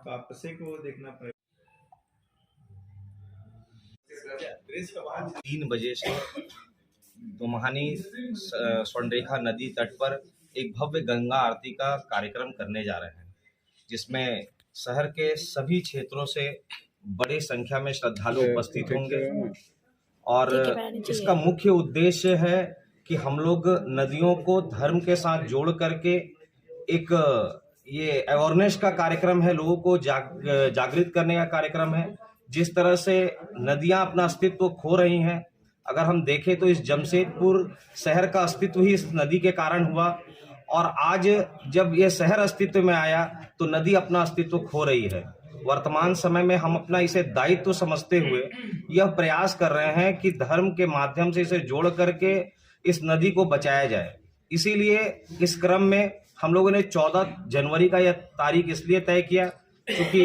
वापसी को देखना पड़ेगा। 3 बजे से दोमहानी स्वर्णरेखा नदी तट पर एक भव्य गंगा आरती का कार्यक्रम करने जा रहे हैं, जिसमें शहर के सभी क्षेत्रों से बड़ी संख्या में श्रद्धालु उपस्थित होंगे। और इसका मुख्य उद्देश्य है कि हम लोग नदियों को धर्म के साथ जोड़ करके एक ये अवेयरनेस का कार्यक्रम है, लोगों को जागृत करने का कार्यक्रम है। जिस तरह से नदियां अपना अस्तित्व खो रही हैं, अगर हम देखें तो इस जमशेदपुर शहर का अस्तित्व ही इस नदी के कारण हुआ, और आज जब ये शहर अस्तित्व में आया तो नदी अपना अस्तित्व खो रही है। वर्तमान समय में हम अपना इसे दायित्व समझते हुए यह प्रयास कर रहे हैं कि धर्म के माध्यम से इसे जोड़ करके इस नदी को बचाया जाए। इसीलिए इस क्रम में हम लोगों ने 14 जनवरी का यह तारीख इसलिए तय किया क्योंकि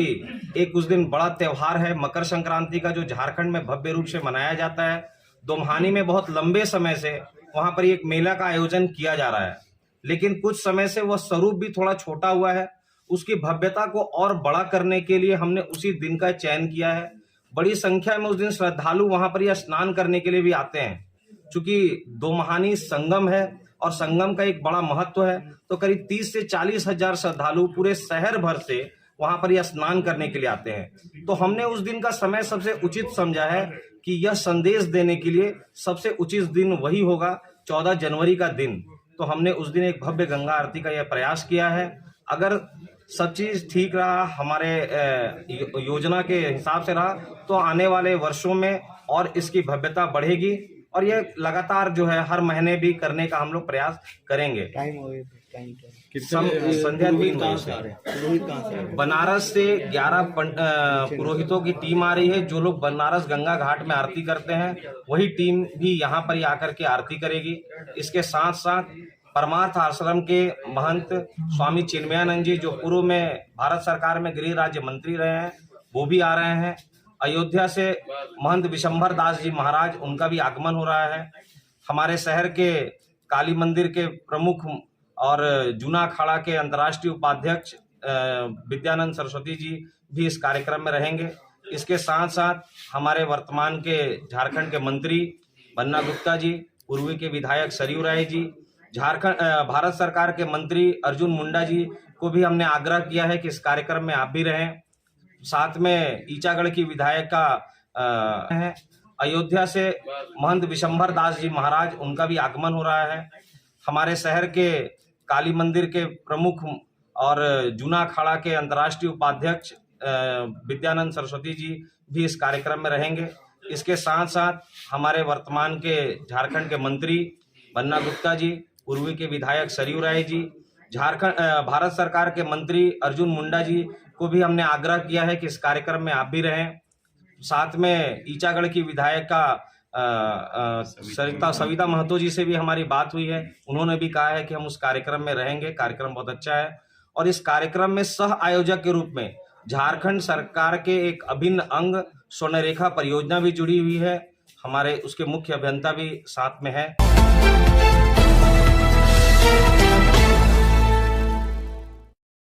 एक उस दिन बड़ा त्यौहार है मकर संक्रांति का, जो झारखंड में भव्य रूप से मनाया जाता है। दोमहानी में बहुत लंबे समय से वहां पर एक मेला का आयोजन किया जा रहा है, लेकिन कुछ समय से वह स्वरूप भी थोड़ा छोटा हुआ है। उसकी भव्यता को और बड़ा करने के लिए हमने उसी दिन का चयन किया है। बड़ी संख्या में उस दिन श्रद्धालु वहां पर यह स्नान करने के लिए भी आते हैं। चूंकि दोमहानी संगम है और संगम का एक बड़ा महत्व है, तो करीब 30 से 40 हजार श्रद्धालु पूरे शहर भर से वहां पर यह स्नान करने के लिए आते हैं। तो हमने उस दिन का समय सबसे उचित समझा है कि यह संदेश देने के लिए सबसे उचित दिन वही होगा, 14 जनवरी का दिन। तो हमने उस दिन एक भव्य गंगा आरती का यह प्रयास किया है। अगर सब चीज ठीक रहा, हमारे योजना के हिसाब से रहा, तो आने वाले वर्षों में और इसकी भव्यता बढ़ेगी, और ये लगातार जो है हर महीने भी करने का हम लोग प्रयास करेंगे। संध्या 3 बजे से बनारस से 11 पुरोहितों की टीम आ रही है, जो लोग बनारस गंगा घाट में आरती करते हैं वही टीम भी यहाँ पर आकर के आरती करेगी। इसके साथ साथ परमार्थ आश्रम के महंत स्वामी चिन्मयानंद जी, जो पूर्व में भारत सरकार में गृह राज्य मंत्री रहे हैं, वो भी आ रहे हैं। अयोध्या से महंत विशंभर दास जी महाराज, उनका भी आगमन हो रहा है। हमारे शहर के काली मंदिर के प्रमुख और जूना अखाड़ा के अंतर्राष्ट्रीय उपाध्यक्ष विद्यानंद सरस्वती जी भी इस कार्यक्रम में रहेंगे। इसके साथ साथ हमारे वर्तमान के झारखंड के मंत्री बन्ना गुप्ता जी, पूर्वी के विधायक सरयू राय जी, झारखंड भारत सरकार के मंत्री अर्जुन मुंडा जी को भी हमने आग्रह किया है कि इस कार्यक्रम में आप भी रहें। साथ में ईचागढ़ की विधायिका है। अयोध्या से महंत विशंभर दास जी महाराज, उनका भी आगमन हो रहा है। हमारे शहर के काली मंदिर के प्रमुख और जूना अखाड़ा के अंतर्राष्ट्रीय उपाध्यक्ष विद्यानंद सरस्वती जी भी इस कार्यक्रम में रहेंगे। इसके साथ साथ हमारे वर्तमान के झारखंड के मंत्री बन्ना गुप्ता जी, पूर्वी के विधायक सरयू राय जी, झारखंड भारत सरकार के मंत्री अर्जुन मुंडा जी को भी हमने आग्रह किया है कि इस कार्यक्रम में आप भी रहें। साथ में ईचागढ़ की विधायिका सविता महतो जी से भी हमारी बात हुई है, उन्होंने भी कहा है कि हम उस कार्यक्रम में रहेंगे। कार्यक्रम बहुत अच्छा है, और इस कार्यक्रम में सह आयोजक के रूप में झारखंड सरकार के एक अभिन्न अंग स्वर्णरेखा परियोजना भी जुड़ी हुई है। हमारे उसके मुख्य अभियंता भी साथ में है।